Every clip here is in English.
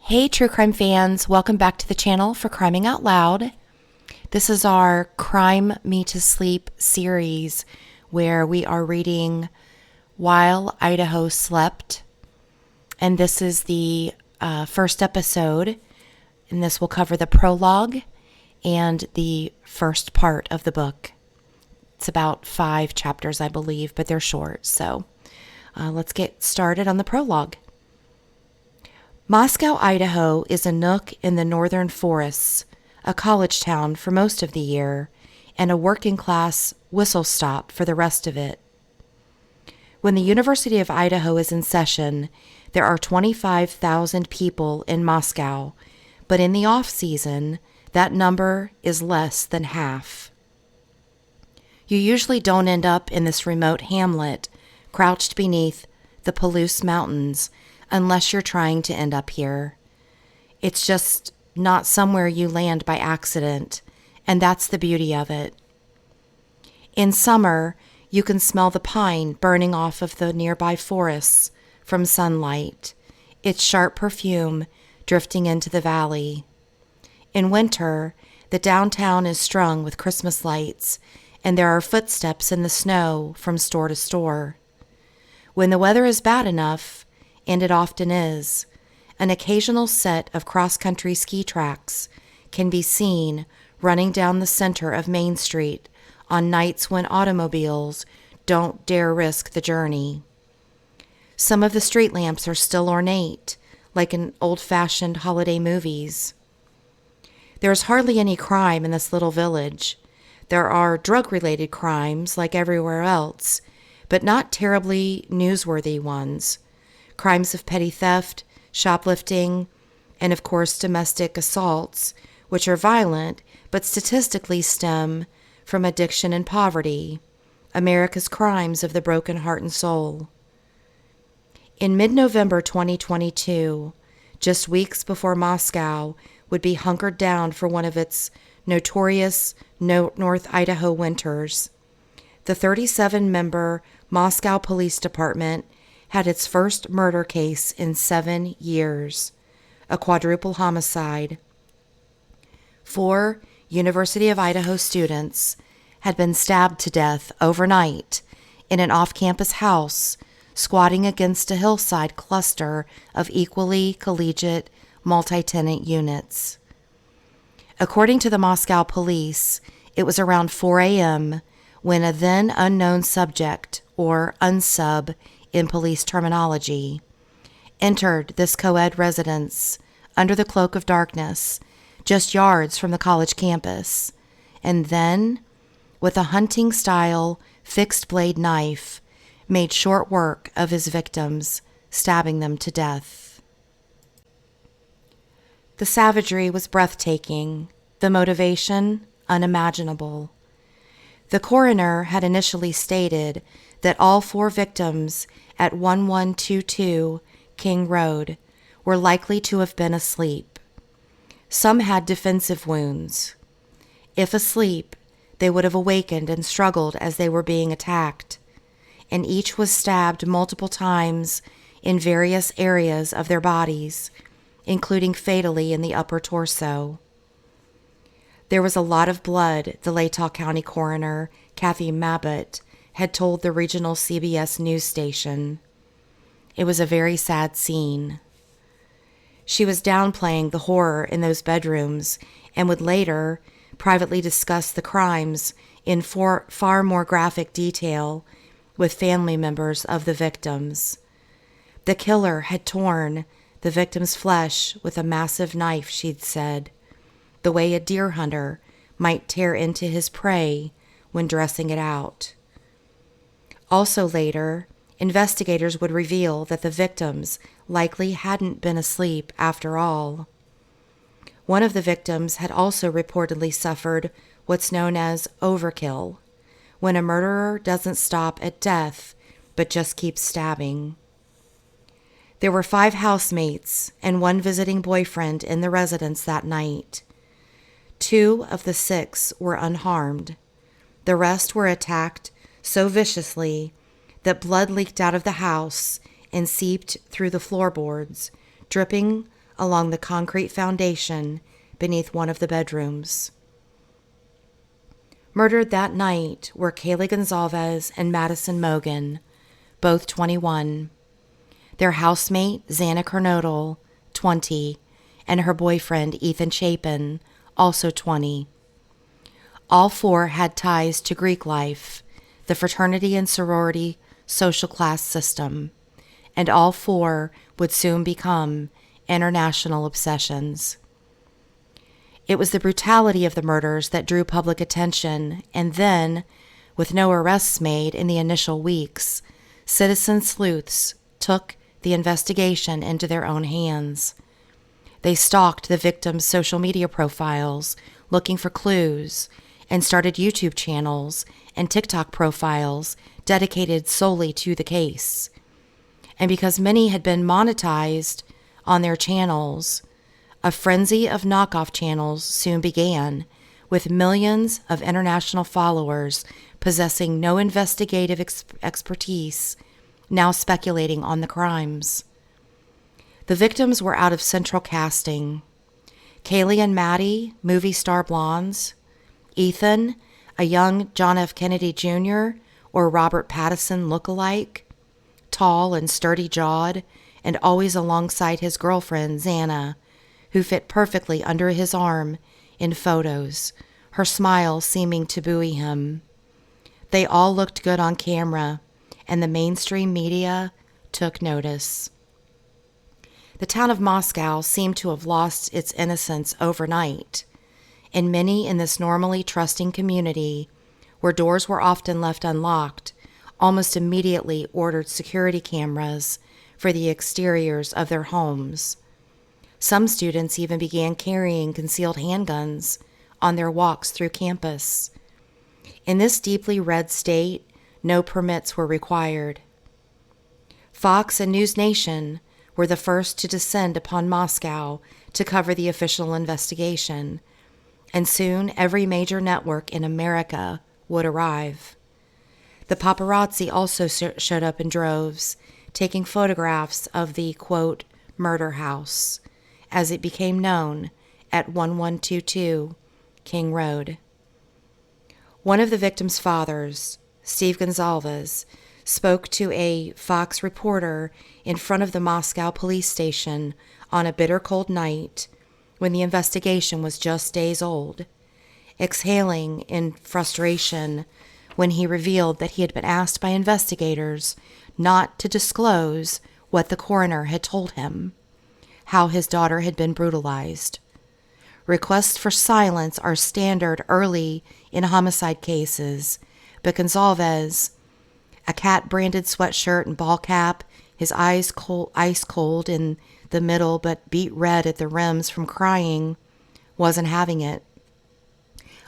Hey, true crime fans, welcome back to the channel for Criming Out Loud. This is our Crime Me to Sleep series where we are reading While Idaho Slept. And this is the first episode, and this will cover the prologue and the first part of the book. It's about 5 chapters, I believe, but they're short. So let's get started on the prologue. Moscow, Idaho is a nook in the northern forests, a college town for most of the year, and a working-class whistle-stop for the rest of it. When the University of Idaho is in session, there are 25,000 people in Moscow, but in the off-season, that number is less than half. You usually don't end up in this remote hamlet, crouched beneath the Palouse Mountains, unless you're trying to end up here. It's just not somewhere you land by accident, and that's the beauty of it. In summer, you can smell the pine burning off of the nearby forests from sunlight, its sharp perfume drifting into the valley. In winter, the downtown is strung with Christmas lights, and there are footsteps in the snow from store to store. When the weather is bad enough, and it often is, an occasional set of cross-country ski tracks can be seen running down the center of Main Street on nights when automobiles don't dare risk the journey. Some of the street lamps are still ornate, like in old-fashioned holiday movies. There's hardly any crime in this little village. There are drug-related crimes like everywhere else, but not terribly newsworthy ones. Crimes of petty theft, shoplifting, and of course domestic assaults, which are violent but statistically stem from addiction and poverty, America's crimes of the broken heart and soul. In mid-November 2022, just weeks before Moscow would be hunkered down for one of its notorious North Idaho winters, the 37-member Moscow Police Department had its first murder case in 7 years, a quadruple homicide. 4 University of Idaho students had been stabbed to death overnight in an off-campus house squatting against a hillside cluster of equally collegiate multi-tenant units. According to the Moscow police, it was around 4 a.m. when a then unknown subject, or unsub in police terminology, entered this co-ed residence under the cloak of darkness, just yards from the college campus, and then, with a hunting-style fixed-blade knife, made short work of his victims, stabbing them to death. The savagery was breathtaking, the motivation unimaginable. The coroner had initially stated that all 4 victims at 1122 King Road were likely to have been asleep. Some had defensive wounds. If asleep, they would have awakened and struggled as they were being attacked, and each was stabbed multiple times in various areas of their bodies, including fatally in the upper torso. There was a lot of blood, the Latah County coroner, Kathy Mabbutt, had told the regional CBS news station. It was a very sad scene. She was downplaying the horror in those bedrooms and would later privately discuss the crimes in far more graphic detail with family members of the victims. The killer had torn the victim's flesh with a massive knife, she'd said, the way a deer hunter might tear into his prey when dressing it out. Also later, investigators would reveal that the victims likely hadn't been asleep after all. One of the victims had also reportedly suffered what's known as overkill, when a murderer doesn't stop at death but just keeps stabbing. There were 5 housemates and 1 visiting boyfriend in the residence that night. 2 of the 6 were unharmed. The rest were attacked so viciously that blood leaked out of the house and seeped through the floorboards, dripping along the concrete foundation beneath one of the bedrooms. Murdered that night were Kaylee Gonzalez and Madison Mogen, both 21, their housemate Xana Kernodle, 20, and her boyfriend Ethan Chapin, also 20. All four had ties to Greek life, the fraternity and sorority social class system, and all four would soon become international obsessions. It was the brutality of the murders that drew public attention, and then, with no arrests made in the initial weeks, citizen sleuths took the investigation into their own hands. They stalked the victims' social media profiles, looking for clues, and started YouTube channels and TikTok profiles dedicated solely to the case. And because many had been monetized on their channels, a frenzy of knockoff channels soon began, with millions of international followers possessing no investigative expertise now speculating on the crimes. The victims were out of central casting. Kaylee and Maddie, movie star blondes. Ethan, a young John F. Kennedy Jr. or Robert Pattinson look-alike, tall and sturdy-jawed, and always alongside his girlfriend, Xana, who fit perfectly under his arm in photos, her smile seeming to buoy him. They all looked good on camera, and the mainstream media took notice. The town of Moscow seemed to have lost its innocence overnight, and many in this normally trusting community, where doors were often left unlocked, almost immediately ordered security cameras for the exteriors of their homes. Some students even began carrying concealed handguns on their walks through campus. In this deeply red state, no permits were required. Fox and News Nation were the first to descend upon Moscow to cover the official investigation, and soon every major network in America would arrive. The paparazzi also showed up in droves, taking photographs of the, quote, murder house, as it became known, at 1122 King Road. One of the victims' fathers, Steve Gonzalez, spoke to a Fox reporter in front of the Moscow police station on a bitter cold night when the investigation was just days old, exhaling in frustration when he revealed that he had been asked by investigators not to disclose what the coroner had told him, how his daughter had been brutalized. Requests for silence are standard early in homicide cases, but Gonzalez, a cat-branded sweatshirt and ball cap, his eyes ice cold in the middle but beet red at the rims from crying, wasn't having it.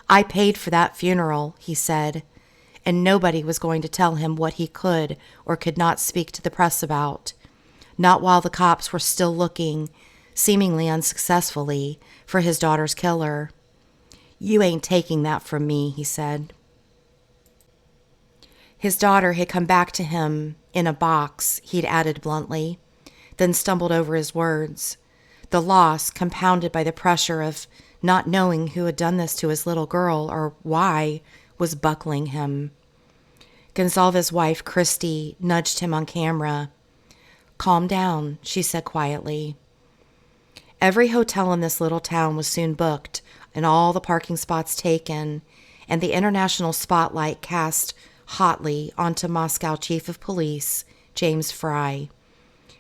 "I paid for that funeral," he said, and nobody was going to tell him what he could or could not speak to the press about, not while the cops were still looking, seemingly unsuccessfully, for his daughter's killer. "You ain't taking that from me," he said. His daughter had come back to him in a box, he'd added bluntly, then stumbled over his words. The loss, compounded by the pressure of not knowing who had done this to his little girl or why, was buckling him. Gonzalez's wife, Christy, nudged him on camera. "Calm down," she said quietly. Every hotel in this little town was soon booked and all the parking spots taken, and the international spotlight cast hotly onto Moscow Chief of Police, James Fry,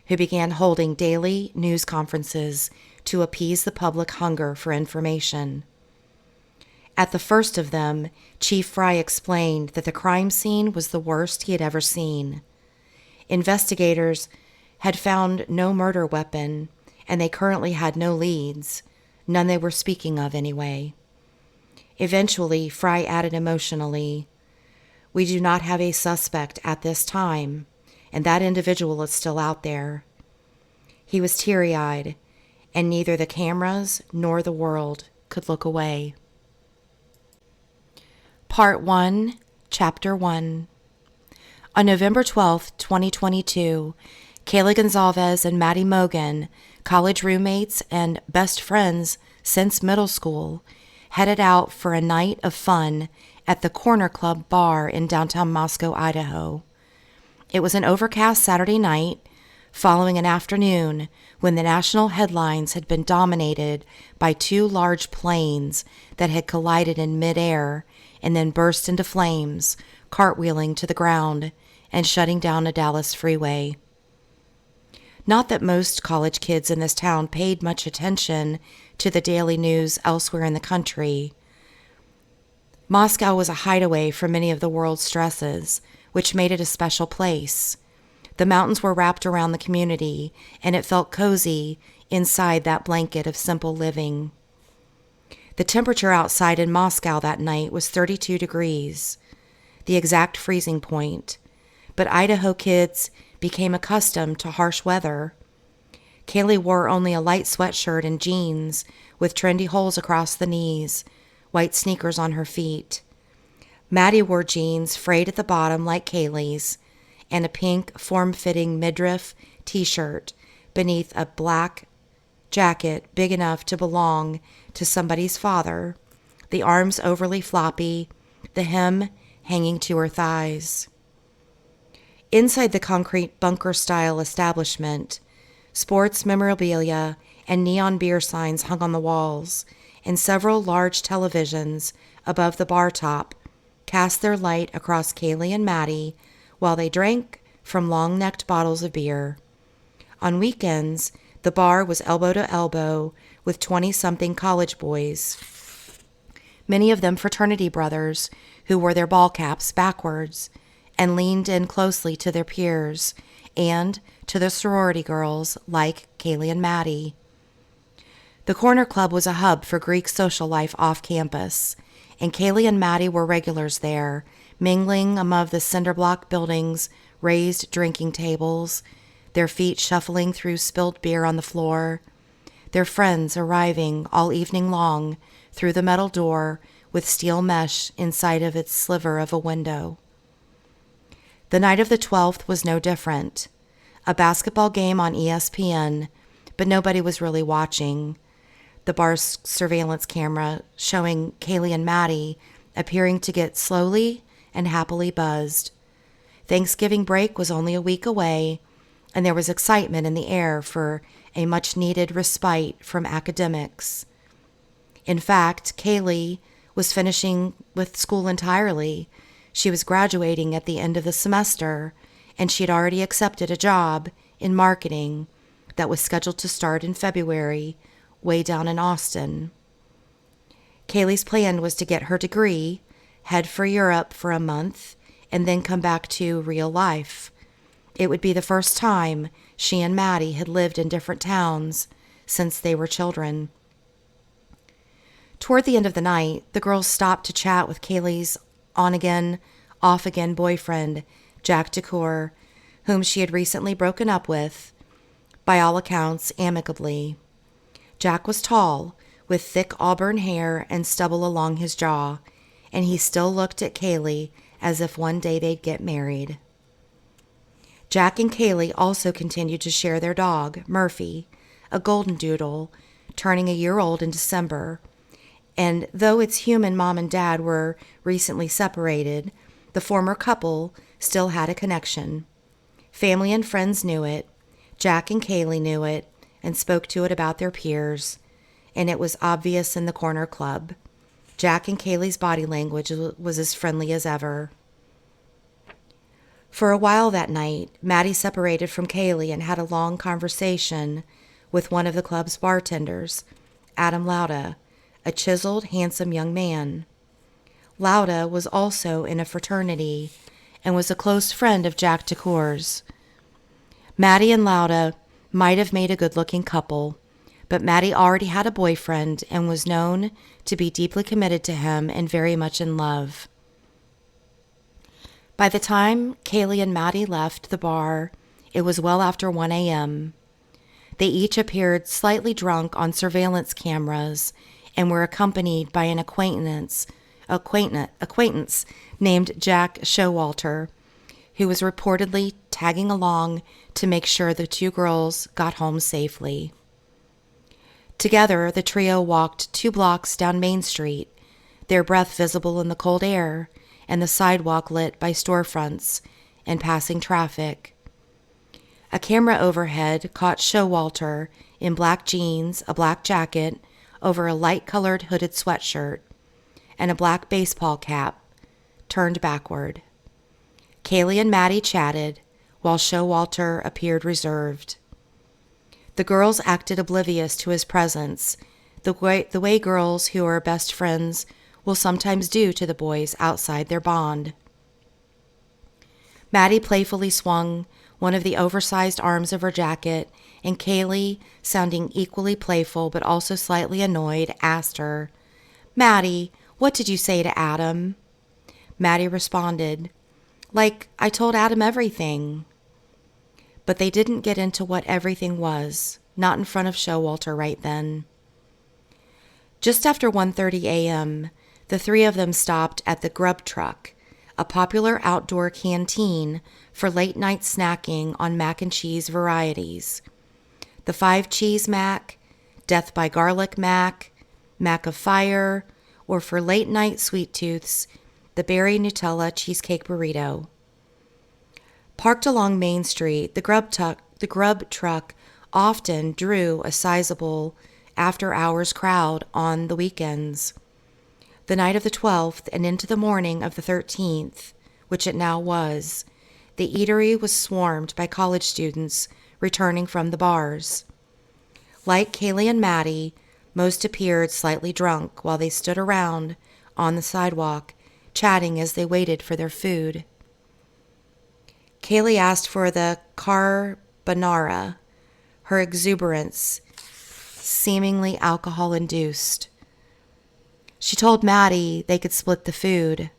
who began holding daily news conferences to appease the public hunger for information. At the first of them, Chief Fry explained that the crime scene was the worst he had ever seen. Investigators had found no murder weapon, and they currently had no leads, none they were speaking of anyway. Eventually, Fry added emotionally, "We do not have a suspect at this time, and that individual is still out there." He was teary-eyed, and neither the cameras nor the world could look away. Part 1, Chapter 1. On November 12, 2022, Kaylee Gonzalez and Maddie Mogen college roommates and best friends since middle school, headed out for a night of fun at the Corner Club bar in downtown Moscow, Idaho. It was an overcast Saturday night, following an afternoon when the national headlines had been dominated by two large planes that had collided in midair and then burst into flames, cartwheeling to the ground and shutting down a Dallas freeway. Not that most college kids in this town paid much attention to the daily news elsewhere in the country. Moscow was a hideaway for many of the world's stresses, which made it a special place. The mountains were wrapped around the community, and it felt cozy inside that blanket of simple living. The temperature outside in Moscow that night was 32 degrees, the exact freezing point, but Idaho kids became accustomed to harsh weather. Kaylee wore only a light sweatshirt and jeans with trendy holes across the knees, white sneakers on her feet. Maddie wore jeans frayed at the bottom like Kaylee's, and a pink, form-fitting midriff t-shirt beneath a black jacket big enough to belong to somebody's father, the arms overly floppy, the hem hanging to her thighs. Inside the concrete bunker-style establishment, sports memorabilia and neon beer signs hung on the walls, and several large televisions above the bar top cast their light across Kaylee and Maddie while they drank from long-necked bottles of beer. On weekends, the bar was elbow to elbow with 20-something college boys, many of them fraternity brothers who wore their ball caps backwards and leaned in closely to their peers and to the sorority girls like Kaylee and Maddie. The Corner Club was a hub for Greek social life off campus, and Kaylee and Maddie were regulars there, mingling among the cinder-block buildings' raised drinking tables, their feet shuffling through spilled beer on the floor, their friends arriving all evening long through the metal door with steel mesh inside of its sliver of a window. The night of the 12th was no different. A basketball game on ESPN, but nobody was really watching. The bar's surveillance camera showing Kaylee and Maddie appearing to get slowly and happily buzzed. Thanksgiving break was only a week away, and there was excitement in the air for a much-needed respite from academics. In fact, Kaylee was finishing with school entirely. She was graduating at the end of the semester, and she had already accepted a job in marketing that was scheduled to start in February, way down in Austin. Kaylee's plan was to get her degree, head for Europe for a month, and then come back to real life. It would be the first time she and Maddie had lived in different towns since they were children. Toward the end of the night, the girls stopped to chat with Kaylee's on-again, off-again boyfriend, Jack DeCour, whom she had recently broken up with, by all accounts, amicably. Jack was tall, with thick auburn hair and stubble along his jaw, and he still looked at Kaylee as if one day they'd get married. Jack and Kaylee also continued to share their dog, Murphy, a golden doodle, turning a year old in December. And though its human mom and dad were recently separated, the former couple still had a connection. Family and friends knew it. Jack and Kaylee knew it and spoke to it about their peers, and it was obvious in the Corner Club. Jack and Kaylee's body language was as friendly as ever. For a while that night, Maddie separated from Kaylee and had a long conversation with one of the club's bartenders, Adam Lauda, a chiseled, handsome young man. Lauda was also in a fraternity and was a close friend of Jack DeCour's. Maddie and Lauda might have made a good-looking couple, but Maddie already had a boyfriend and was known to be deeply committed to him and very much in love. By the time Kaylee and Maddie left the bar, it was well after 1 a.m. They each appeared slightly drunk on surveillance cameras and were accompanied by an acquaintance named Jack Showalter, who was reportedly tagging along to make sure the two girls got home safely. Together, the trio walked 2 blocks down Main Street, their breath visible in the cold air and the sidewalk lit by storefronts and passing traffic. A camera overhead caught Showalter in black jeans, a black jacket over a light-colored hooded sweatshirt, and a black baseball cap, turned backward. Kaylee and Maddie chatted, while Showalter appeared reserved. The girls acted oblivious to his presence, the way girls who are best friends will sometimes do to the boys outside their bond. Maddie playfully swung one of the oversized arms of her jacket, and Kaylee, sounding equally playful but also slightly annoyed, asked her, "Maddie, what did you say to Adam?" Maddie responded, "Like, I told Adam everything." But they didn't get into what everything was, not in front of Showalter right then. Just after 1:30 a.m., the 3 of them stopped at the Grub Truck, a popular outdoor canteen for late-night snacking on mac and cheese varieties. The 5 cheese mac, Death by Garlic mac, Mac of Fire, or for late-night sweet tooths, the Berry Nutella cheesecake burrito. Parked along Main Street, the Grub Truck often drew a sizable after-hours crowd on the weekends. The night of the 12th and into the morning of the 13th, which it now was, the eatery was swarmed by college students returning from the bars. Like Kaylee and Maddie, most appeared slightly drunk while they stood around on the sidewalk, chatting as they waited for their food. Kaylee asked for the carbonara, her exuberance seemingly alcohol-induced. She told Maddie they could split the food.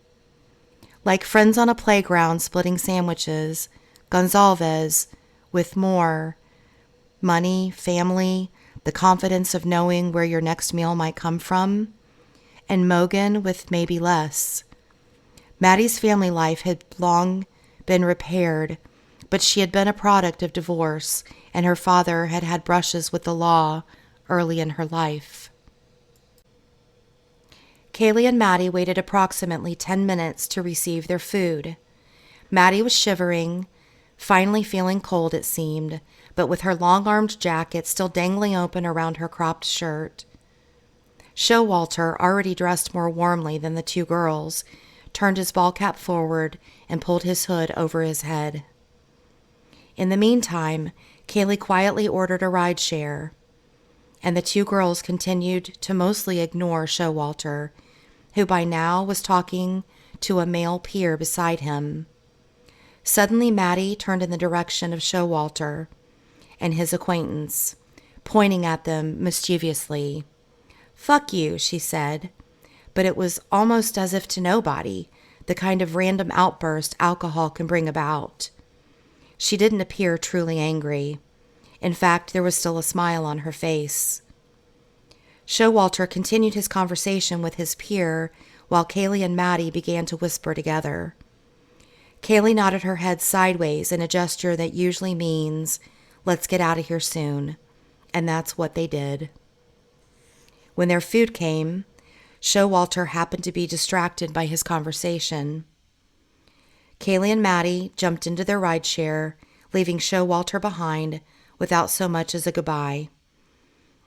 Like friends on a playground splitting sandwiches, Gonzalez, with more money, family, the confidence of knowing where your next meal might come from, and Mogan with maybe less. Maddie's family life had long been repaired, but she had been a product of divorce, and her father had had brushes with the law early in her life. Kaylee and Maddie waited approximately 10 minutes to receive their food. Maddie was shivering, finally feeling cold it seemed, but with her long-armed jacket still dangling open around her cropped shirt. Showalter, already dressed more warmly than the 2 girls, turned his ball cap forward and pulled his hood over his head. In the meantime, Kaylee quietly ordered a rideshare, and the 2 girls continued to mostly ignore Showalter, who by now was talking to a male peer beside him. Suddenly Maddie turned in the direction of Showalter and his acquaintance, pointing at them mischievously. "Fuck you," she said, but it was almost as if to nobody, the kind of random outburst alcohol can bring about. She didn't appear truly angry. In fact, there was still a smile on her face. Showalter continued his conversation with his peer while Kaylee and Maddie began to whisper together. Kaylee nodded her head sideways in a gesture that usually means, "Let's get out of here soon," and that's what they did. When their food came, Showalter happened to be distracted by his conversation. Kaylee and Maddie jumped into their rideshare, leaving Showalter behind without so much as a goodbye.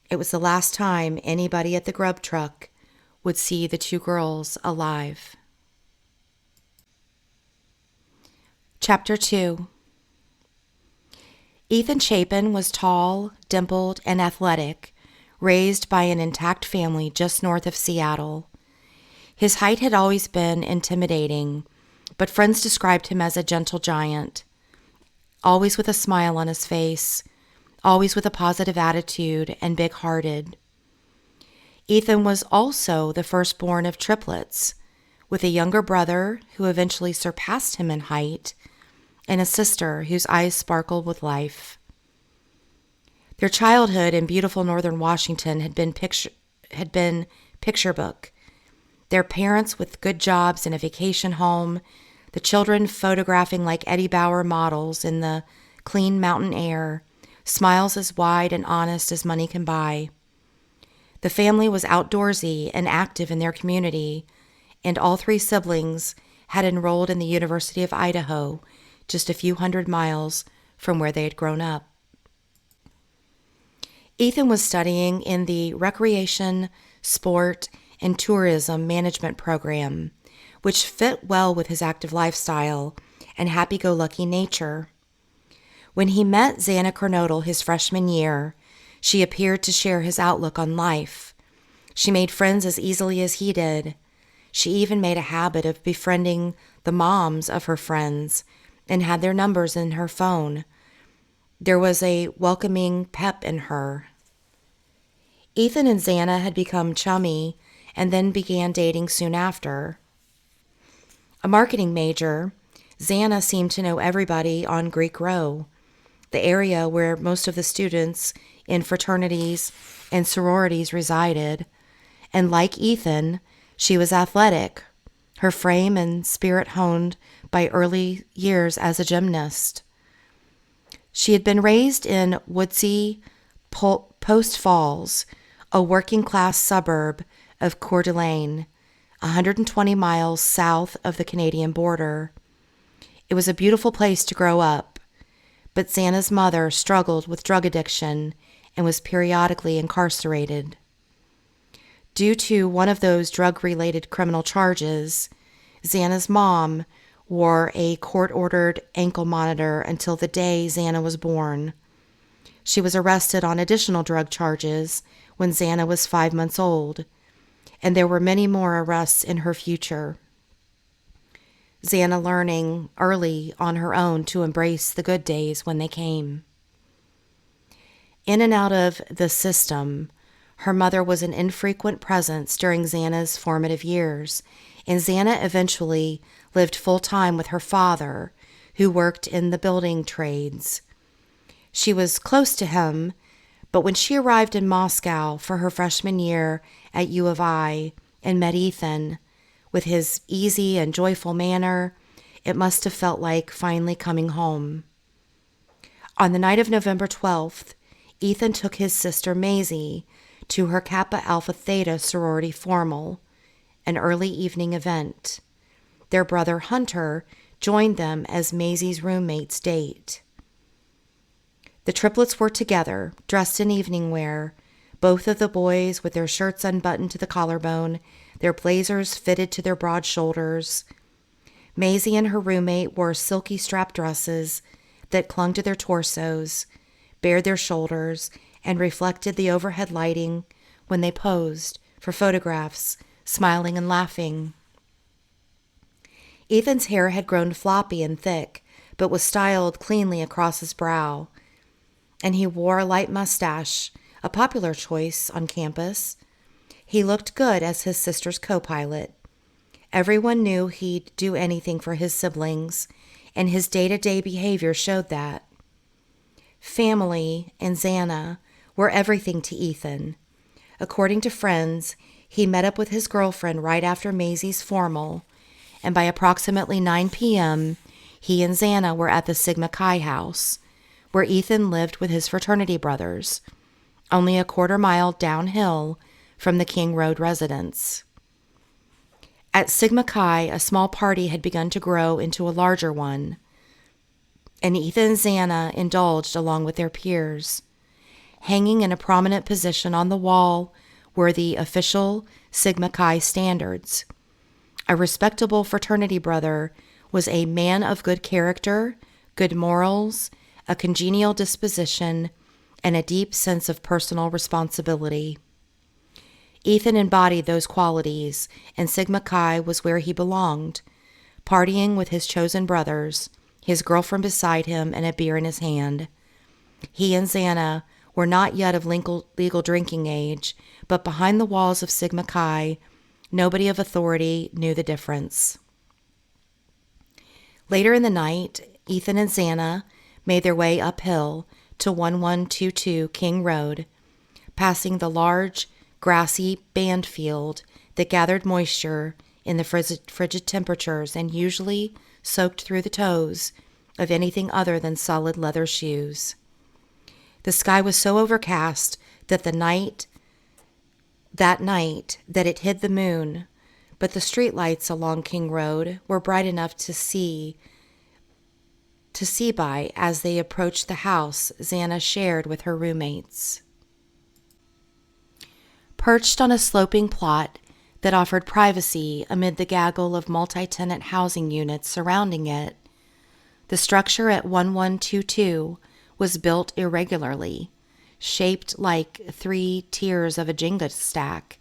It was the last time anybody at the Grub Truck would see the 2 girls alive. Chapter 2. Ethan Chapin was tall, dimpled, and athletic, raised by an intact family just north of Seattle. His height had always been intimidating, but friends described him as a gentle giant, always with a smile on his face, always with a positive attitude and big-hearted. Ethan was also the firstborn of triplets, with a younger brother who eventually surpassed him in height, and a sister whose eyes sparkled with life. Their childhood in beautiful northern Washington had been picture book. Their parents with good jobs and a vacation home, the children photographing like Eddie Bauer models in the clean mountain air, smiles as wide and honest as money can buy. The family was outdoorsy and active in their community, and all three siblings had enrolled in the University of Idaho, just a few hundred miles from where they had grown up. Ethan was studying in the Recreation, Sport, and Tourism Management program, which fit well with his active lifestyle and happy-go-lucky nature. When he met Xana Kernodle his freshman year, she appeared to share his outlook on life. She made friends as easily as he did. She even made a habit of befriending the moms of her friends and had their numbers in her phone. There was a welcoming pep in her. Ethan and Xana had become chummy and then began dating soon after. A marketing major, Xana seemed to know everybody on Greek Row, the area where most of the students in fraternities and sororities resided, and like Ethan, she was athletic, her frame and spirit honed by early years as a gymnast. She had been raised in woodsy Post Falls, a working-class suburb of Coeur d'Alene, 120 miles south of the Canadian border. It was a beautiful place to grow up, but Xana's mother struggled with drug addiction and was periodically incarcerated. Due to one of those drug-related criminal charges, Xana's mom wore a court-ordered ankle monitor until the day Xana was born. She was arrested on additional drug charges when Xana was 5 months old, and there were many more arrests in her future. Xana learning early on her own to embrace the good days when they came. In and out of the system, her mother was an infrequent presence during Xana's formative years, and Xana eventually lived full-time with her father, who worked in the building trades. She was close to him, but when she arrived in Moscow for her freshman year at U of I and met Ethan, with his easy and joyful manner, it must have felt like finally coming home. On the night of November 12th, Ethan took his sister Maisie to her Kappa Alpha Theta sorority formal, an early evening event. Their brother Hunter joined them as Maisie's roommate's date. The triplets were together, dressed in evening wear, both of the boys with their shirts unbuttoned to the collarbone, their blazers fitted to their broad shoulders. Maisie and her roommate wore silky strap dresses that clung to their torsos, bared their shoulders, and reflected the overhead lighting when they posed for photographs, smiling and laughing. Ethan's hair had grown floppy and thick, but was styled cleanly across his brow, and he wore a light mustache, a popular choice on campus. He looked good as his sister's co-pilot. Everyone knew he'd do anything for his siblings, and his day-to-day behavior showed that. Family and Xana were everything to Ethan. According to friends, he met up with his girlfriend right after Maisie's formal, and by approximately 9 p.m., he and Xana were at the Sigma Chi house, where Ethan lived with his fraternity brothers, only a quarter-mile downhill from the King Road residence. At Sigma Chi, a small party had begun to grow into a larger one, and Ethan and Xana indulged along with their peers. Hanging in a prominent position on the wall were the official Sigma Chi standards. A respectable fraternity brother was a man of good character, good morals, a congenial disposition, and a deep sense of personal responsibility. Ethan embodied those qualities, and Sigma Chi was where he belonged, partying with his chosen brothers, his girlfriend beside him and a beer in his hand. He and Xana were not yet of legal drinking age, but behind the walls of Sigma Chi, nobody of authority knew the difference. Later in the night, Ethan and Xana made their way uphill to 1122 King Road, passing the large, grassy band field that gathered moisture in the frigid temperatures and usually soaked through the toes of anything other than solid leather shoes. The sky was so overcast that the night that night that it hid the moon, but the streetlights along King Road were bright enough to see by as they approached the house Xana shared with her roommates. Perched on a sloping plot that offered privacy amid the gaggle of multi-tenant housing units surrounding it, the structure at 1122 was built irregularly, shaped like 3 tiers of a Jenga stack.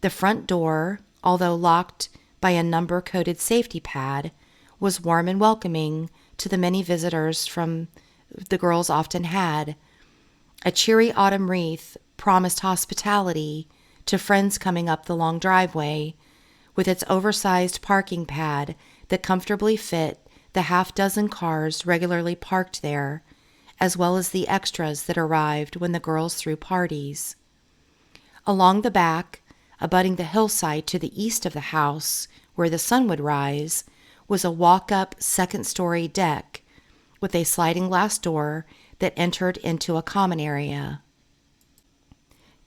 The front door, although locked by a number-coded safety pad, was warm and welcoming to the many visitors the girls often had. A cheery autumn wreath promised hospitality to friends coming up the long driveway, with its oversized parking pad that comfortably fit the half-dozen cars regularly parked there, as well as the extras that arrived when the girls threw parties. Along the back, abutting the hillside to the east of the house, where the sun would rise, was a walk-up second-story deck with a sliding glass door that entered into a common area.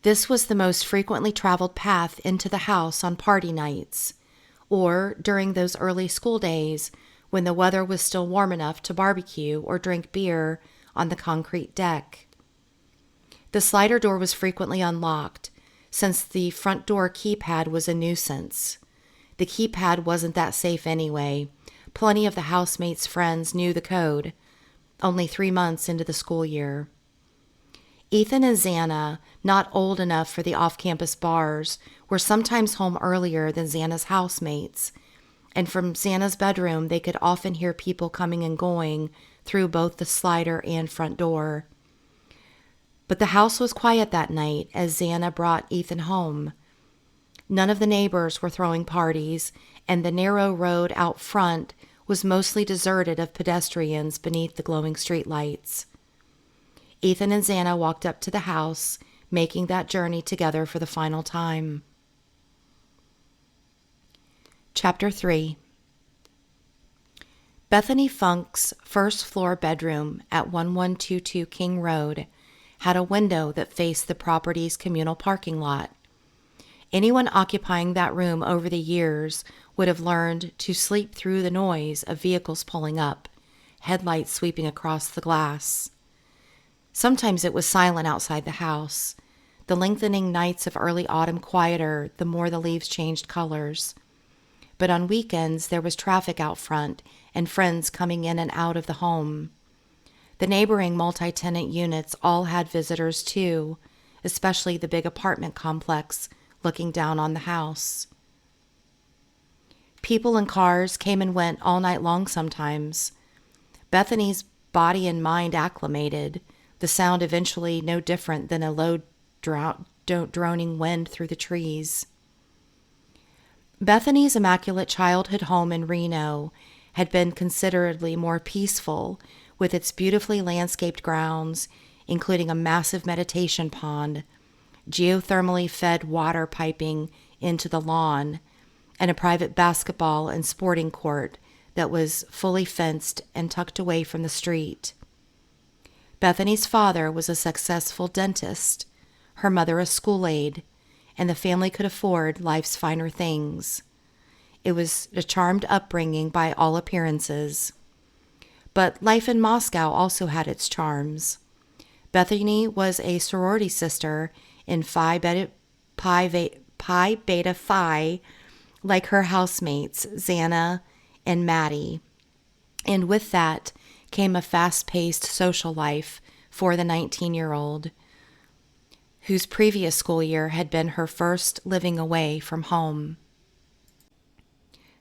This was the most frequently traveled path into the house on party nights, or during those early school days when the weather was still warm enough to barbecue or drink beer on the concrete deck. The slider door was frequently unlocked, since the front door keypad was a nuisance. The keypad wasn't that safe anyway. Plenty of the housemates' friends knew the code, only 3 months into the school year. Ethan and Xana, not old enough for the off-campus bars, were sometimes home earlier than Xana's housemates, and from Xana's bedroom they could often hear people coming and going through both the slider and front door. But the house was quiet that night as Xana brought Ethan home. None of the neighbors were throwing parties, and the narrow road out front was mostly deserted of pedestrians beneath the glowing streetlights. Ethan and Xana walked up to the house, making that journey together for the final time. Chapter 3. Bethany Funk's first-floor bedroom at 1122 King Road had a window that faced the property's communal parking lot. Anyone occupying that room over the years would have learned to sleep through the noise of vehicles pulling up, headlights sweeping across the glass. Sometimes it was silent outside the house, the lengthening nights of early autumn quieter the more the leaves changed colors. But on weekends there was traffic out front and friends coming in and out of the home. The neighboring multi-tenant units all had visitors too, especially the big apartment complex looking down on the house. People and cars came and went all night long sometimes. Bethany's body and mind acclimated, the sound eventually no different than a low droning wind through the trees. Bethany's immaculate childhood home in Reno had been considerably more peaceful, with its beautifully landscaped grounds, including a massive meditation pond, geothermally fed water piping into the lawn, and a private basketball and sporting court that was fully fenced and tucked away from the street. Bethany's father was a successful dentist, her mother a school aide, and the family could afford life's finer things. It was a charmed upbringing by all appearances. But life in Moscow also had its charms. Bethany was a sorority sister in Phi Beta Phi, like her housemates, Xana and Maddie. And with that came a fast-paced social life for the 19-year-old, whose previous school year had been her first living away from home.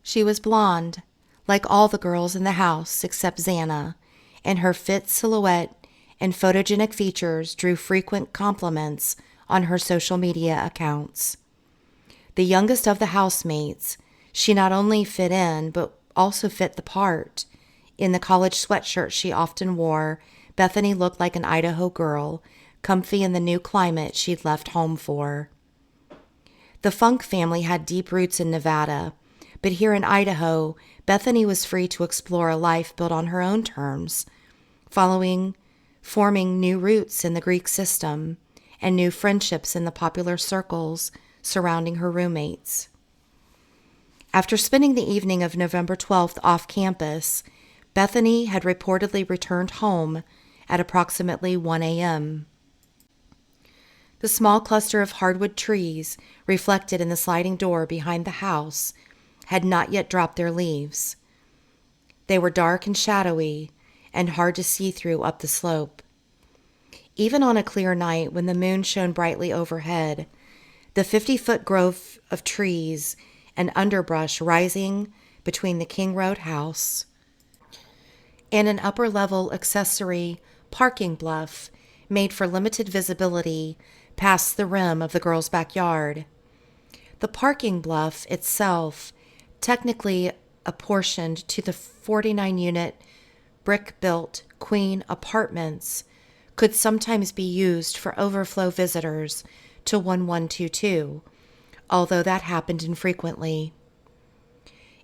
She was blonde, like all the girls in the house except Xana, and her fit silhouette and photogenic features drew frequent compliments on her social media accounts. The youngest of the housemates, she not only fit in, but also fit the part. In the college sweatshirt she often wore, Bethany looked like an Idaho girl, comfy in the new climate she'd left home for. The Funk family had deep roots in Nevada, but here in Idaho, Bethany was free to explore a life built on her own terms, forming new roots in the Greek system and new friendships in the popular circles surrounding her roommates. After spending the evening of November 12th off campus, Bethany had reportedly returned home at approximately 1 a.m. The small cluster of hardwood trees reflected in the sliding door behind the house had not yet dropped their leaves. They were dark and shadowy and hard to see through up the slope. Even on a clear night when the moon shone brightly overhead, the 50-foot grove of trees and underbrush rising between the King Road house and an upper-level accessory parking bluff made for limited visibility past the rim of the girls' backyard. The parking bluff itself, technically apportioned to the 49-unit brick-built Queen Apartments, could sometimes be used for overflow visitors to 1122, although that happened infrequently.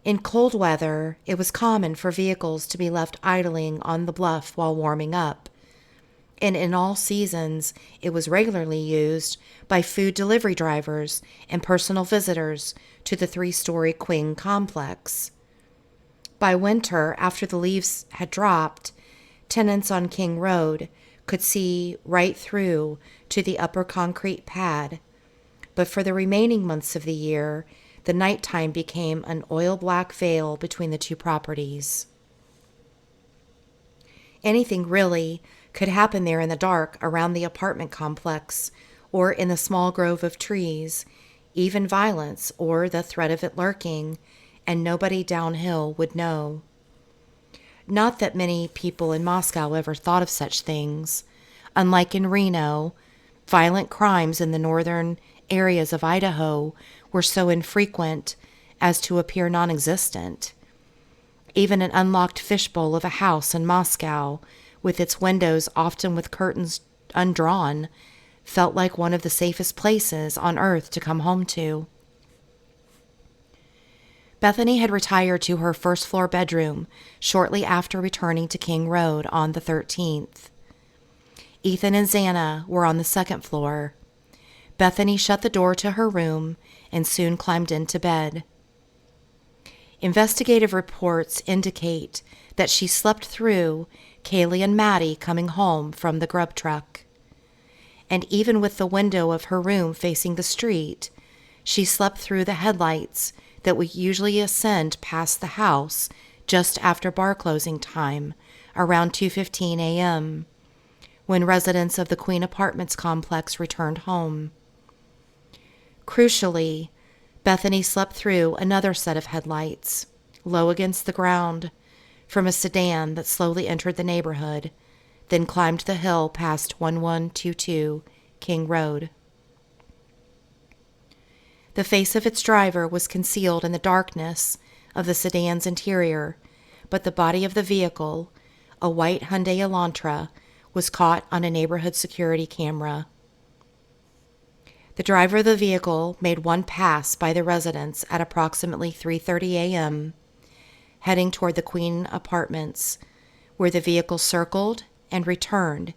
In cold weather, it was common for vehicles to be left idling on the bluff while warming up, and in all seasons, it was regularly used by food delivery drivers and personal visitors to the 3-story Queen complex. By winter, after the leaves had dropped, tenants on King Road could see right through to the upper concrete pad, but for the remaining months of the year, the nighttime became an oil-black veil between the two properties. Anything really could happen there in the dark around the apartment complex or in the small grove of trees, even violence or the threat of it lurking, and nobody downhill would know. Not that many people in Moscow ever thought of such things. Unlike in Reno, violent crimes in the northern areas of Idaho were so infrequent as to appear non-existent. Even an unlocked fishbowl of a house in Moscow, with its windows often with curtains undrawn, felt like one of the safest places on earth to come home to. Bethany had retired to her first-floor bedroom shortly after returning to King Road on the 13th. Ethan and Xana were on the second floor. Bethany shut the door to her room and soon climbed into bed. Investigative reports indicate that she slept through Kaylee and Maddie coming home from the grub truck. And even with the window of her room facing the street, she slept through the headlights that would usually ascend past the house just after bar closing time, around 2:15 a.m., when residents of the Queen Apartments complex returned home. Crucially, Bethany slept through another set of headlights, low against the ground, from a sedan that slowly entered the neighborhood, then climbed the hill past 1122 King Road. The face of its driver was concealed in the darkness of the sedan's interior, but the body of the vehicle, a white Hyundai Elantra, was caught on a neighborhood security camera. The driver of the vehicle made one pass by the residence at approximately 3:30 a.m., heading toward the Queen Apartments, where the vehicle circled and returned,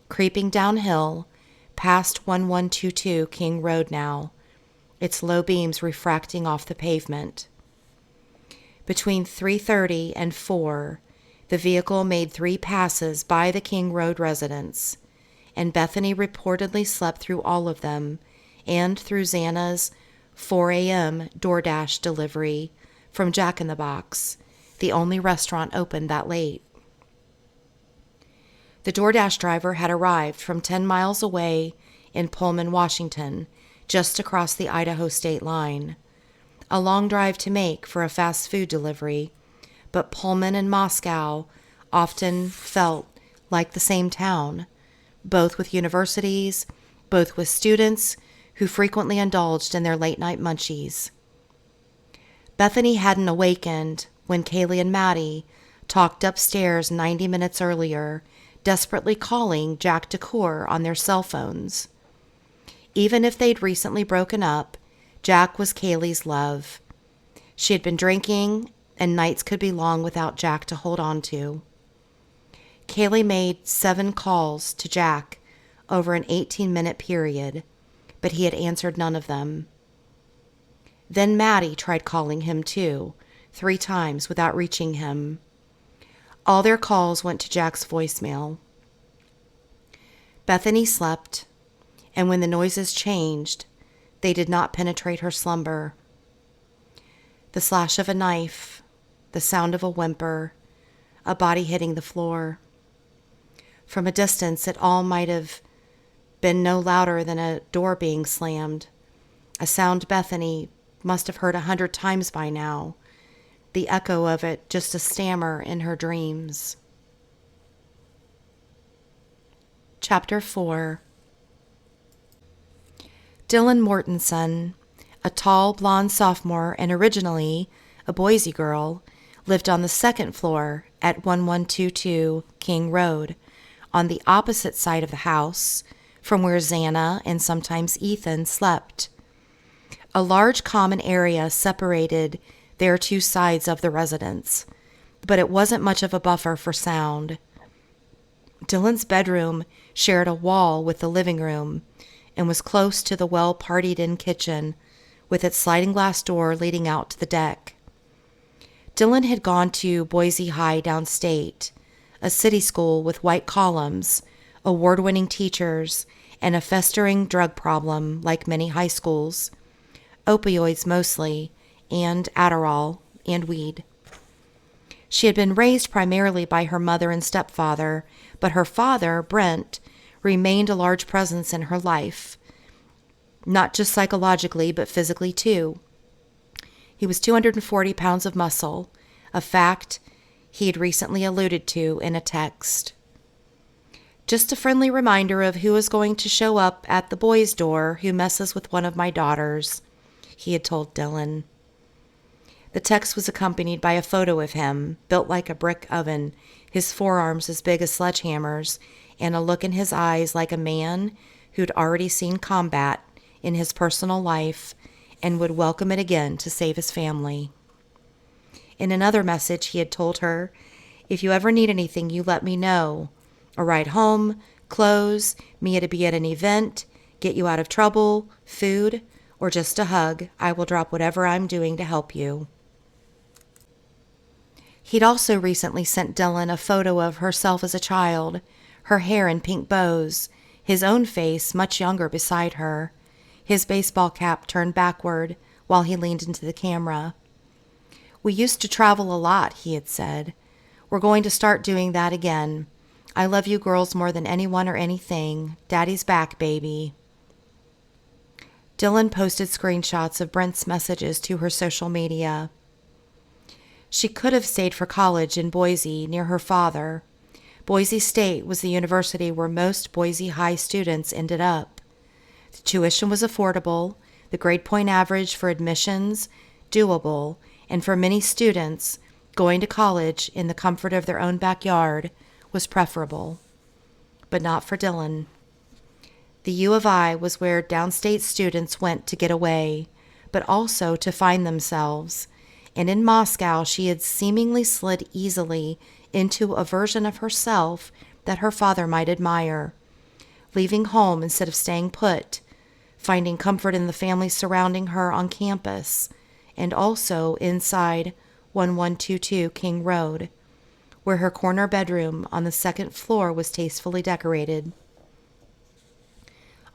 creeping downhill past 1122 King Road now, its low beams refracting off the pavement. Between 3:30 and 4, the vehicle made 3 passes by the King Road residence, and Bethany reportedly slept through all of them and through Xana's 4 a.m. DoorDash delivery from Jack in the Box, the only restaurant open that late. The DoorDash driver had arrived from 10 miles away in Pullman, Washington, just across the Idaho state line. A long drive to make for a fast food delivery, but Pullman and Moscow often felt like the same town, both with universities, both with students who frequently indulged in their late-night munchies. Bethany hadn't awakened when Kaylee and Maddie talked upstairs 90 minutes earlier, desperately calling Jack DeCoeur on their cell phones. Even if they'd recently broken up, Jack was Kaylee's love. She had been drinking, and nights could be long without Jack to hold on to. Kaylee made 7 calls to Jack over an 18-minute period, but he had answered none of them. Then Maddie tried calling him too, 3 times without reaching him. All their calls went to Jack's voicemail. Bethany slept, and when the noises changed, they did not penetrate her slumber. The slash of a knife, the sound of a whimper, a body hitting the floor. From a distance, it all might have been no louder than a door being slammed, a sound Bethany must have heard 100 times by now, the echo of it just a stammer in her dreams. Chapter 4. Dylan Mortensen, a tall, blonde sophomore and originally a Boise girl, lived on the 2nd floor at 1122 King Road, on the opposite side of the house from where Xana and sometimes Ethan slept. A large common area separated their 2 sides of the residence, but it wasn't much of a buffer for sound. Dylan's bedroom shared a wall with the living room and was close to the well-partied-in kitchen with its sliding glass door leading out to the deck. Dylan had gone to Boise High downstate, a city school with white columns, award-winning teachers, and a festering drug problem like many high schools, opioids mostly, and Adderall and weed. She had been raised primarily by her mother and stepfather, but her father, Brent, remained a large presence in her life, not just psychologically, but physically too. He was 240 pounds of muscle, a fact he had recently alluded to in a text. Just a friendly reminder of who is going to show up at the boys' door who messes with one of my daughters, he had told Dylan. The text was accompanied by a photo of him, built like a brick oven, his forearms as big as sledgehammers, and a look in his eyes like a man who'd already seen combat in his personal life and would welcome it again to save his family. In another message, he had told her, "If you ever need anything, you let me know. A ride home, clothes, me to be at an event, get you out of trouble, food, or just a hug. I will drop whatever I'm doing to help you." He'd also recently sent Dylan a photo of herself as a child, her hair in pink bows, his own face much younger beside her, his baseball cap turned backward while he leaned into the camera. "We used to travel a lot," he had said. "We're going to start doing that again. I love you girls more than anyone or anything. Daddy's back, baby." Dylan posted screenshots of Brent's messages to her social media. She could have stayed for college in Boise near her father. Boise State was the university where most Boise High students ended up. The tuition was affordable, the grade point average for admissions doable, and for many students, going to college in the comfort of their own backyard was preferable. But not for Dylan. The U of I was where downstate students went to get away, but also to find themselves, and in Moscow she had seemingly slid easily into a version of herself that her father might admire, leaving home instead of staying put, finding comfort in the family surrounding her on campus, and also inside 1122 King Road, where her corner bedroom on the 2nd floor was tastefully decorated.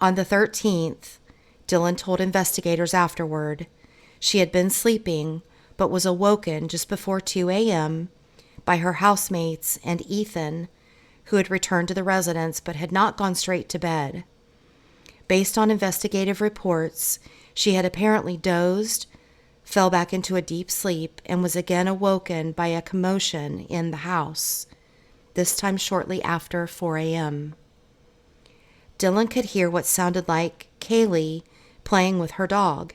On the 13th, Dylan told investigators afterward, she had been sleeping, but was awoken just before 2 a.m. by her housemates and Ethan, who had returned to the residence but had not gone straight to bed. Based on investigative reports, she had apparently dozed, fell back into a deep sleep, and was again awoken by a commotion in the house, this time shortly after 4 a.m. Dylan could hear what sounded like Kaylee playing with her dog,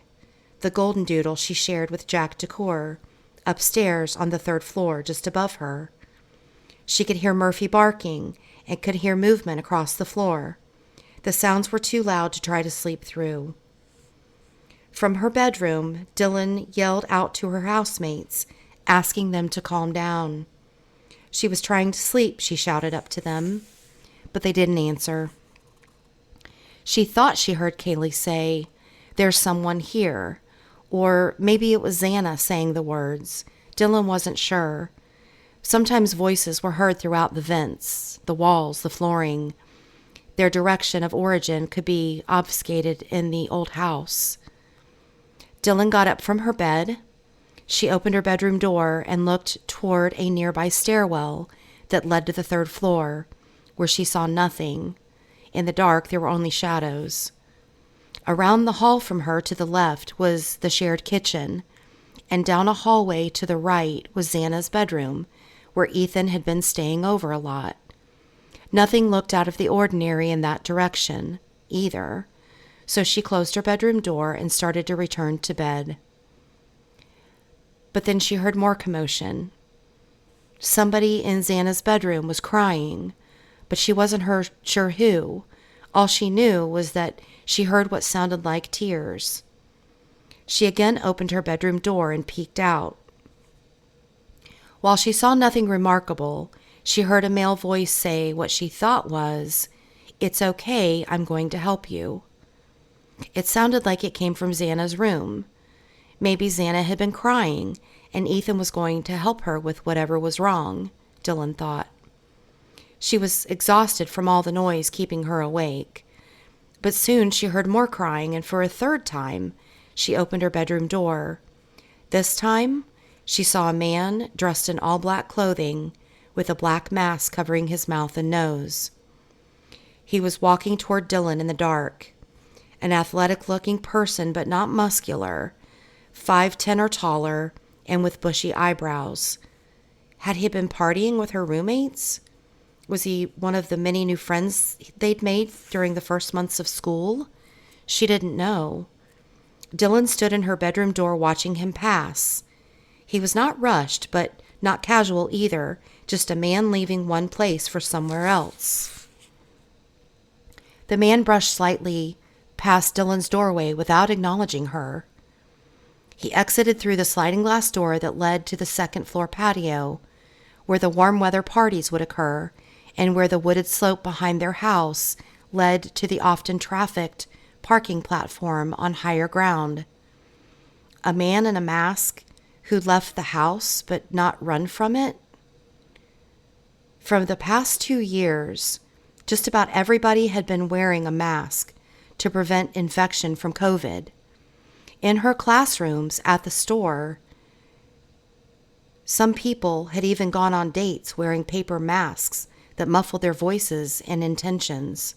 the golden doodle she shared with Jack Decor, upstairs on the 3rd floor just above her. She could hear Murphy barking and could hear movement across the floor. The sounds were too loud to try to sleep through. From her bedroom, Dylan yelled out to her housemates, asking them to calm down. She was trying to sleep, she shouted up to them, but they didn't answer. She thought she heard Kaylee say, "There's someone here," Or maybe it was Xana saying the words. Dylan wasn't sure. Sometimes voices were heard throughout the vents, the walls, the flooring. Their direction of origin could be obfuscated in the old house. Dylan got up from her bed. She opened her bedroom door and looked toward a nearby stairwell that led to the third floor, where she saw nothing. In the dark, there were only shadows. Around the hall from her to the left was the shared kitchen, and down a hallway to the right was Xana's bedroom, where Ethan had been staying over a lot. Nothing looked out of the ordinary in that direction, either, so she closed her bedroom door and started to return to bed. But then she heard more commotion. Somebody in Xana's bedroom was crying, but she wasn't sure who. All she knew was that she heard what sounded like tears. She again opened her bedroom door and peeked out. While she saw nothing remarkable, she heard a male voice say what she thought was, "It's okay, I'm going to help you." It sounded like it came from Xana's room. Maybe Xana had been crying, and Ethan was going to help her with whatever was wrong, Dylan thought. She was exhausted from all the noise keeping her awake. But soon she heard more crying, and for a third time, she opened her bedroom door. This time, she saw a man dressed in all black clothing with a black mask covering his mouth and nose. He was walking toward Dylan in the dark, an athletic-looking person but not muscular, 5'10" or taller, and with bushy eyebrows. Had he been partying with her roommates? Was he one of the many new friends they'd made during the first months of school? She didn't know. Dylan stood in her bedroom door watching him pass. He was not rushed, but not casual either, just a man leaving one place for somewhere else. The man brushed slightly past Dylan's doorway without acknowledging her. He exited through the sliding glass door that led to the second-floor patio, where the warm weather parties would occur, and where the wooded slope behind their house led to the often trafficked parking platform on higher ground. A man in a mask who left the house but not run from it? From the past 2 years, just about everybody had been wearing a mask to prevent infection from COVID. In her classrooms, at the store, some people had even gone on dates wearing paper masks that muffled their voices and intentions.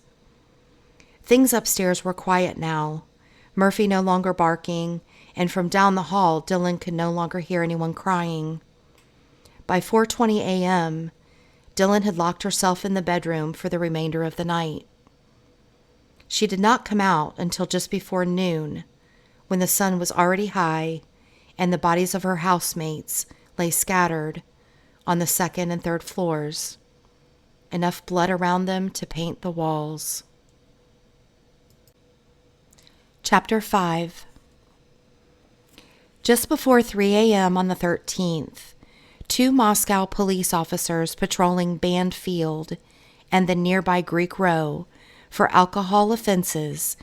Things upstairs were quiet now, Murphy no longer barking, and from down the hall, Dylan could no longer hear anyone crying. By 4:20 a.m., Dylan had locked herself in the bedroom for the remainder of the night. She did not come out until just before noon, when the sun was already high and the bodies of her housemates lay scattered on the second and third floors, enough blood around them to paint the walls. Chapter 5. Just before 3 a.m. on the 13th, 2 Moscow police officers patrolling Band Field and the nearby Greek Row for alcohol offenses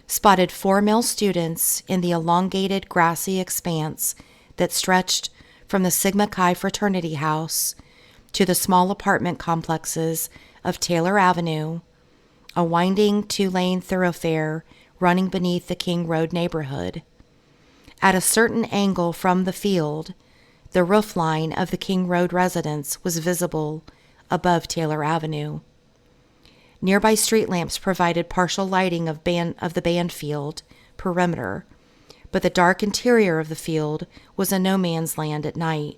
spotted 4 male students in the elongated grassy expanse that stretched from the Sigma Chi fraternity house to the small apartment complexes of Taylor Avenue, a winding 2-lane thoroughfare running beneath the King Road neighborhood. At a certain angle from the field, the roofline of the King Road residence was visible above Taylor Avenue. Nearby street lamps provided partial lighting of the band field perimeter, but the dark interior of the field was a no-man's land at night.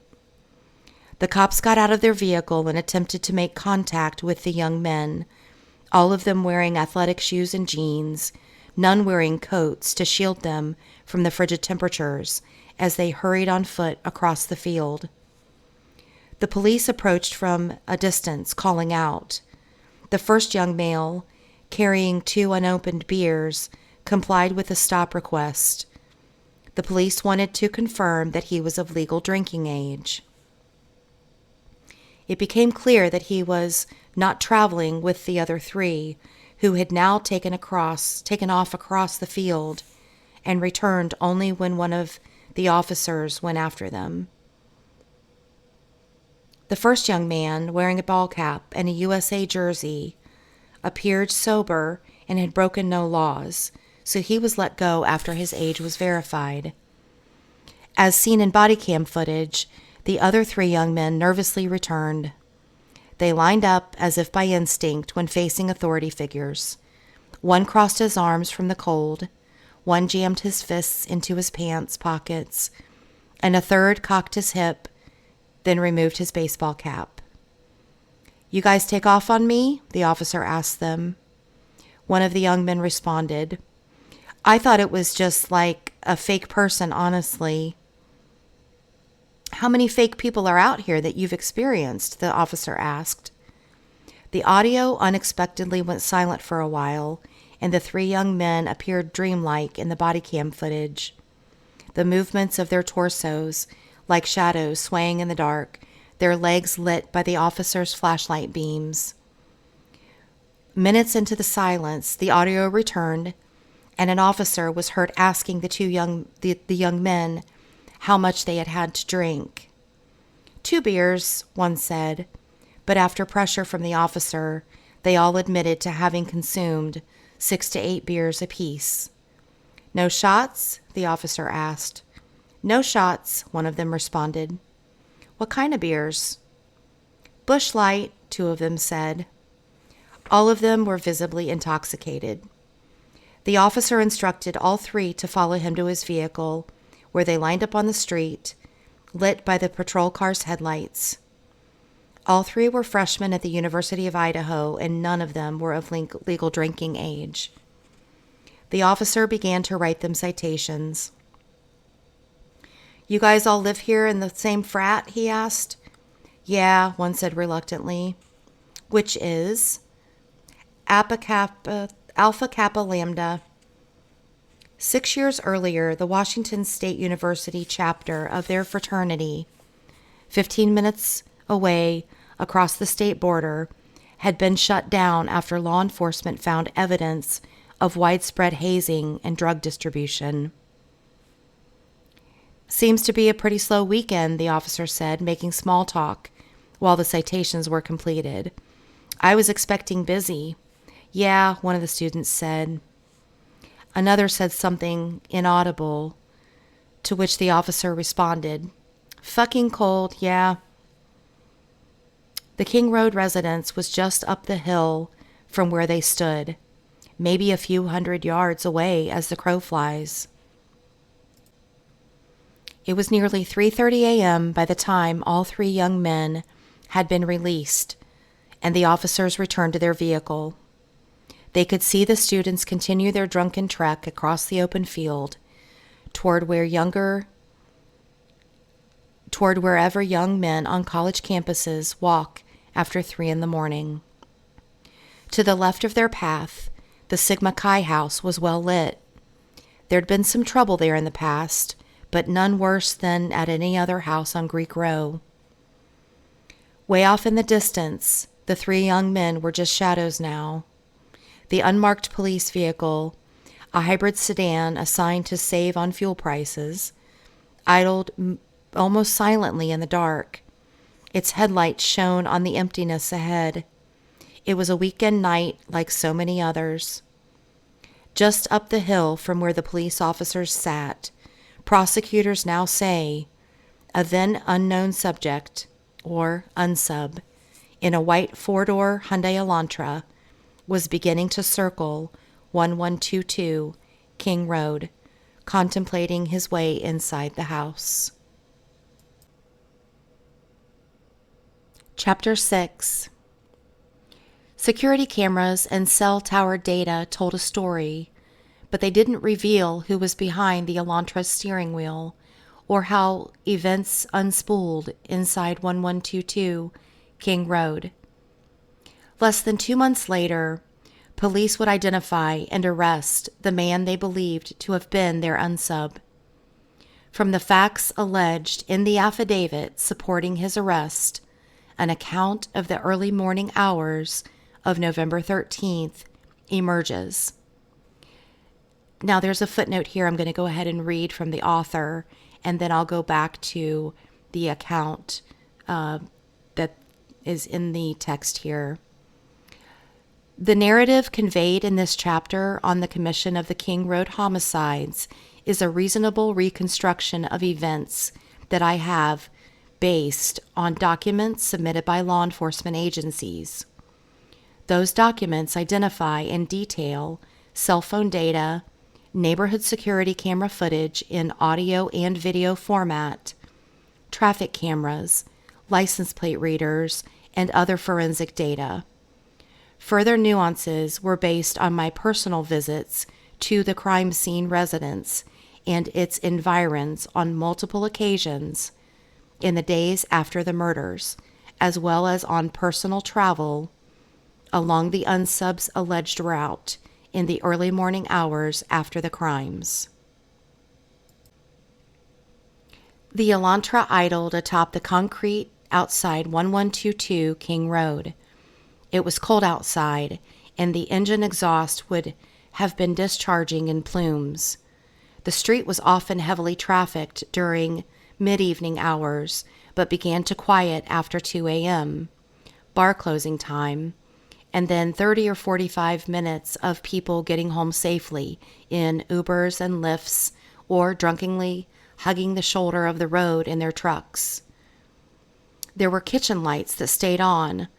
The cops got out of their vehicle and attempted to make contact with the young men, all of them wearing athletic shoes and jeans, none wearing coats to shield them from the frigid temperatures as they hurried on foot across the field. The police approached from a distance, calling out. The first young male, carrying 2 unopened beers, complied with the stop request. The police wanted to confirm that he was of legal drinking age. It became clear that he was not traveling with the other 3, who had now taken off across the field and returned only when one of the officers went after them. The first young man, wearing a ball cap and a USA jersey, appeared sober and had broken no laws, so he was let go after his age was verified. As seen in body cam footage, the other 3 young men nervously returned. They lined up as if by instinct when facing authority figures. One crossed his arms from the cold, one jammed his fists into his pants pockets, and a third cocked his hip, then removed his baseball cap. "You guys take off on me?" the officer asked them. One of the young men responded, "I thought it was just like a fake person, honestly." "How many fake people are out here that you've experienced?" the officer asked. The audio unexpectedly went silent for a while, and the 3 young men appeared dreamlike in the body cam footage. The movements of their torsos, like shadows swaying in the dark, their legs lit by the officer's flashlight beams. Minutes into the silence, the audio returned, and an officer was heard asking the young men how much they had had to drink. 2 beers, one said, but after pressure from the officer, they all admitted to having consumed 6 to 8 beers apiece. "No shots?" the officer asked. "No shots," one of them responded. "What kind of beers?" "Busch Light," 2 of them said. All of them were visibly intoxicated. The officer instructed all 3 to follow him to his vehicle, where they lined up on the street, lit by the patrol car's headlights. All 3 were freshmen at the University of Idaho, and none of them were of legal drinking age. The officer began to write them citations. "You guys all live here in the same frat?" he asked. "Yeah," one said reluctantly. "Which is?" Alpha Kappa Lambda. 6 years earlier, the Washington State University chapter of their fraternity, 15 minutes away across the state border, had been shut down after law enforcement found evidence of widespread hazing and drug distribution. "Seems to be a pretty slow weekend," the officer said, making small talk while the citations were completed. "I was expecting busy." "Yeah," one of the students said. Another said something inaudible, to which the officer responded, "Fucking cold, yeah." The King Road residence was just up the hill from where they stood, maybe a few hundred yards away as the crow flies. It was nearly 3:30 a.m. by the time all 3 young men had been released, and the officers returned to their vehicle. They could see the students continue their drunken trek across the open field toward wherever young men on college campuses walk after 3 a.m. To the left of their path, the Sigma Chi house was well lit. There'd been some trouble there in the past, but none worse than at any other house on Greek Row. Way off in the distance, the 3 young men were just shadows now. The unmarked police vehicle, a hybrid sedan assigned to save on fuel prices, idled almost silently in the dark. Its headlights shone on the emptiness ahead. It was a weekend night like so many others. Just up the hill from where the police officers sat, prosecutors now say, a then unknown subject, or unsub, in a white 4-door Hyundai Elantra, was beginning to circle 1122 King Road, contemplating his way inside the house. Chapter 6. Security cameras and cell tower data told a story, but they didn't reveal who was behind the Elantra's steering wheel or how events unspooled inside 1122 King Road. Less than 2 months later, police would identify and arrest the man they believed to have been their unsub. From the facts alleged in the affidavit supporting his arrest, an account of the early morning hours of November 13th emerges. Now, there's a footnote here I'm going to go ahead and read from the author, and then I'll go back to the account that is in the text here. The narrative conveyed in this chapter on the commission of the King Road homicides is a reasonable reconstruction of events that I have based on documents submitted by law enforcement agencies. Those documents identify in detail cell phone data, neighborhood security camera footage in audio and video format, traffic cameras, license plate readers, and other forensic data. Further nuances were based on my personal visits to the crime scene residence and its environs on multiple occasions in the days after the murders, as well as on personal travel along the unsub's alleged route in the early morning hours after the crimes. The Elantra idled atop the concrete outside 1122 King Road. It was cold outside, and the engine exhaust would have been discharging in plumes. The street was often heavily trafficked during mid-evening hours, but began to quiet after 2 a.m., bar closing time, and then 30 or 45 minutes of people getting home safely in Ubers and Lyfts or drunkenly hugging the shoulder of the road in their trucks. There were kitchen lights that stayed on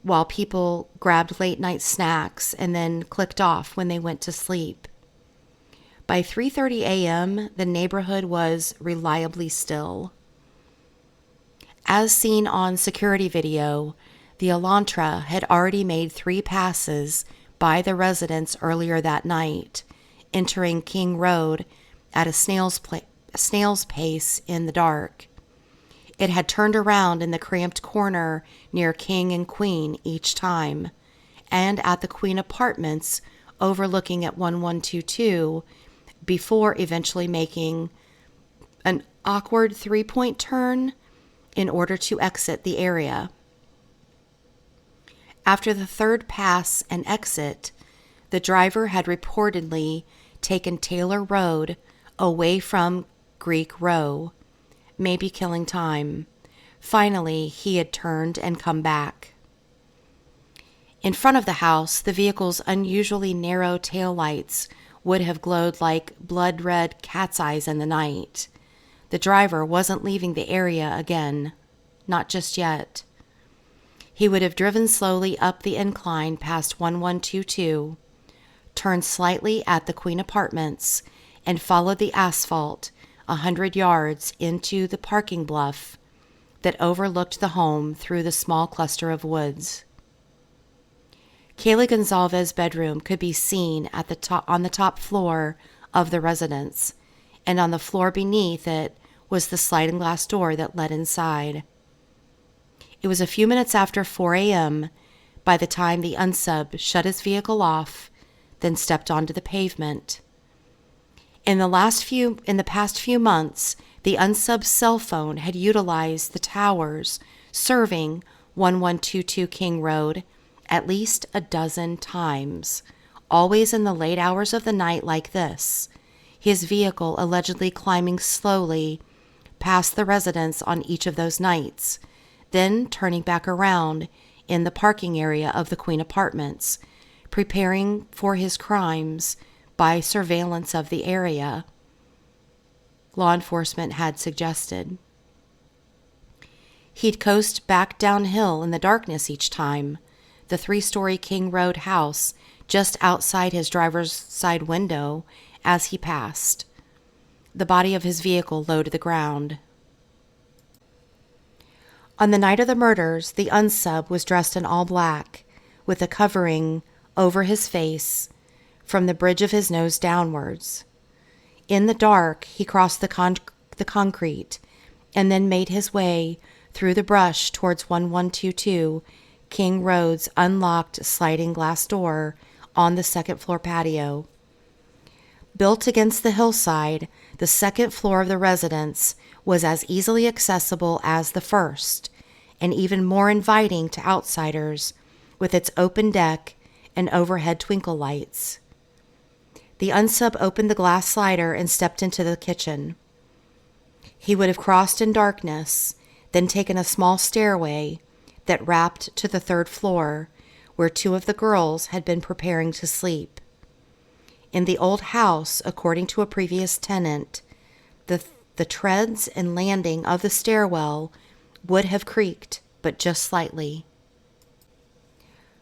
while people grabbed late-night snacks and then clicked off when they went to sleep. By 3:30 a.m., the neighborhood was reliably still. As seen on security video, the Elantra had already made 3 passes by the residents earlier that night, entering King Road at a snail's pace in the dark. It had turned around in the cramped corner near King and Queen each time, and at the Queen Apartments overlooking at 1122 before eventually making an awkward 3-point turn in order to exit the area. After the 3rd pass and exit, the driver had reportedly taken Taylor Road away from Greek Row, maybe killing time. Finally, he had turned and come back. In front of the house, the vehicle's unusually narrow taillights would have glowed like blood-red cat's eyes in the night. The driver wasn't leaving the area again, not just yet. He would have driven slowly up the incline past 1122, turned slightly at the Queen Apartments, and followed the asphalt 100 yards into the parking bluff that overlooked the home through the small cluster of woods. Kaylee Gonzalez's bedroom could be seen at on the top floor of the residence, and on the floor beneath it was the sliding glass door that led inside. It was a few minutes after 4 a.m. by the time the unsub shut his vehicle off, then stepped onto the pavement. In the past few months, the unsub's cell phone had utilized the towers serving 1122 King Road at least a dozen times, always in the late hours of the night like this, his vehicle allegedly climbing slowly past the residence on each of those nights, then turning back around in the parking area of the Queen Apartments, preparing for his crimes by surveillance of the area, law enforcement had suggested. He'd coast back downhill in the darkness each time, the 3-story King Road house just outside his driver's side window as he passed, the body of his vehicle low to the ground. On the night of the murders, the unsub was dressed in all black, with a covering over his face from the bridge of his nose downwards. In the dark, he crossed the concrete and then made his way through the brush towards 1122 King Road's unlocked sliding glass door on the 2nd floor patio. Built against the hillside, the 2nd floor of the residence was as easily accessible as the 1st, and even more inviting to outsiders with its open deck and overhead twinkle lights. The unsub opened the glass slider and stepped into the kitchen. He would have crossed in darkness, then taken a small stairway that wrapped to the third floor, where two of the girls had been preparing to sleep. In the old house, according to a previous tenant, the treads and landing of the stairwell would have creaked, but just slightly.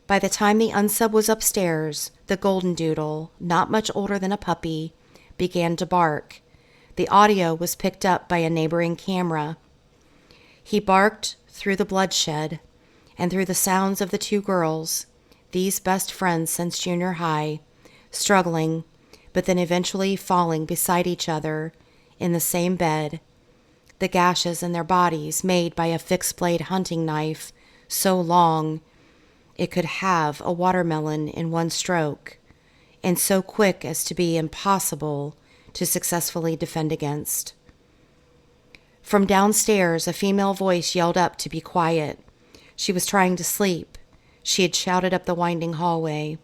By the time the unsub was upstairs, the golden doodle, not much older than a puppy, began to bark. The audio was picked up by a neighboring camera. He barked through the bloodshed and through the sounds of the two girls, these best friends since junior high, struggling, but then eventually falling beside each other in the same bed, the gashes in their bodies made by a fixed-blade hunting knife so long it could have a watermelon in one stroke, and so quick as to be impossible to successfully defend against. From downstairs, a female voice yelled up to be quiet. She was trying to sleep. She had shouted up the winding hallway.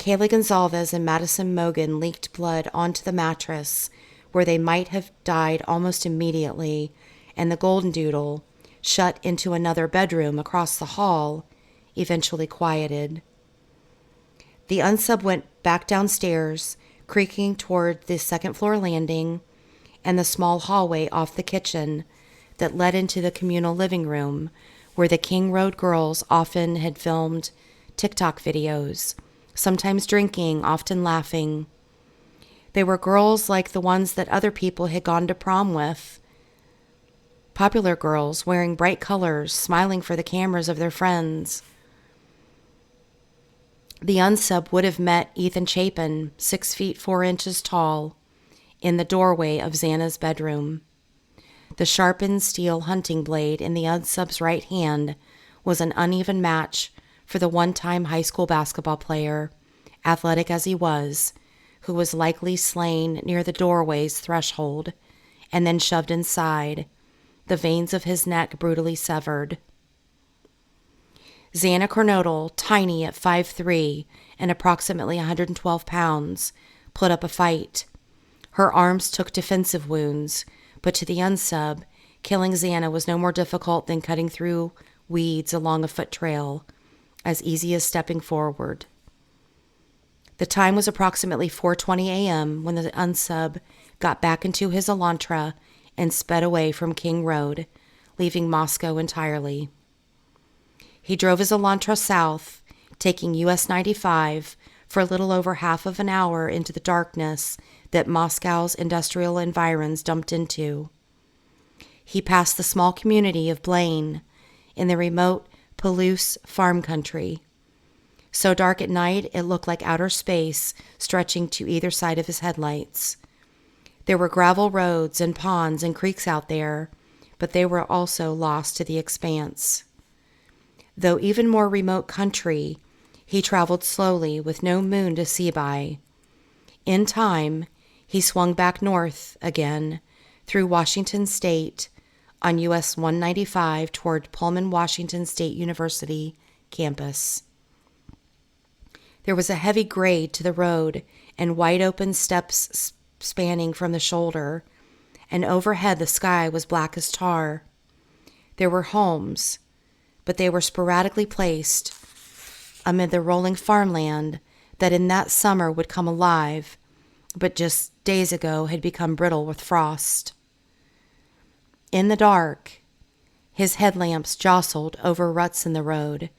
Kayla Gonzalez and Madison Mogan leaked blood onto the mattress, where they might have died almost immediately, and the golden doodle, shut into another bedroom across the hall, eventually quieted. The unsub went back downstairs, creaking toward the second-floor landing and the small hallway off the kitchen that led into the communal living room, where the King Road girls often had filmed TikTok videos, sometimes drinking, often laughing. They were girls like the ones that other people had gone to prom with. Popular girls wearing bright colors, smiling for the cameras of their friends. The unsub would have met Ethan Chapin, 6 feet 4 inches tall, in the doorway of Xana's bedroom. The sharpened steel hunting blade in the unsub's right hand was an uneven match for the one-time high school basketball player, athletic as he was, who was likely slain near the doorway's threshold and then shoved inside, the veins of his neck brutally severed. Xana Kernodle, tiny at 5'3" and approximately 112 pounds, put up a fight. Her arms took defensive wounds, but to the unsub, killing Xana was no more difficult than cutting through weeds along a foot trail, as easy as stepping forward. The time was approximately 4:20 a.m. when the unsub got back into his Elantra and sped away from King Road, leaving Moscow entirely. He drove his Elantra south, taking US 95 for a little over half of an hour into the darkness that Moscow's industrial environs dumped into. He passed the small community of Blaine in the remote Palouse farm country. So dark at night it looked like outer space stretching to either side of his headlights. There were gravel roads and ponds and creeks out there, but they were also lost to the expanse. Though even more remote country, he traveled slowly with no moon to see by. In time, he swung back north again through Washington State on US 195 toward Pullman Washington State University campus. There was a heavy grade to the road and wide open steps spanning from the shoulder, and overhead the sky was black as tar. There were homes, but they were sporadically placed amid the rolling farmland that in that summer would come alive, but just days ago had become brittle with frost. In the dark, his headlamps jostled over ruts in the road,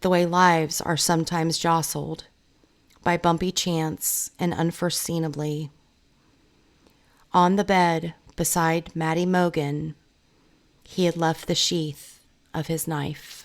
the way lives are sometimes jostled by bumpy chance and unforeseeably. On the bed beside Maddie Mogan, he had left the sheath of his knife.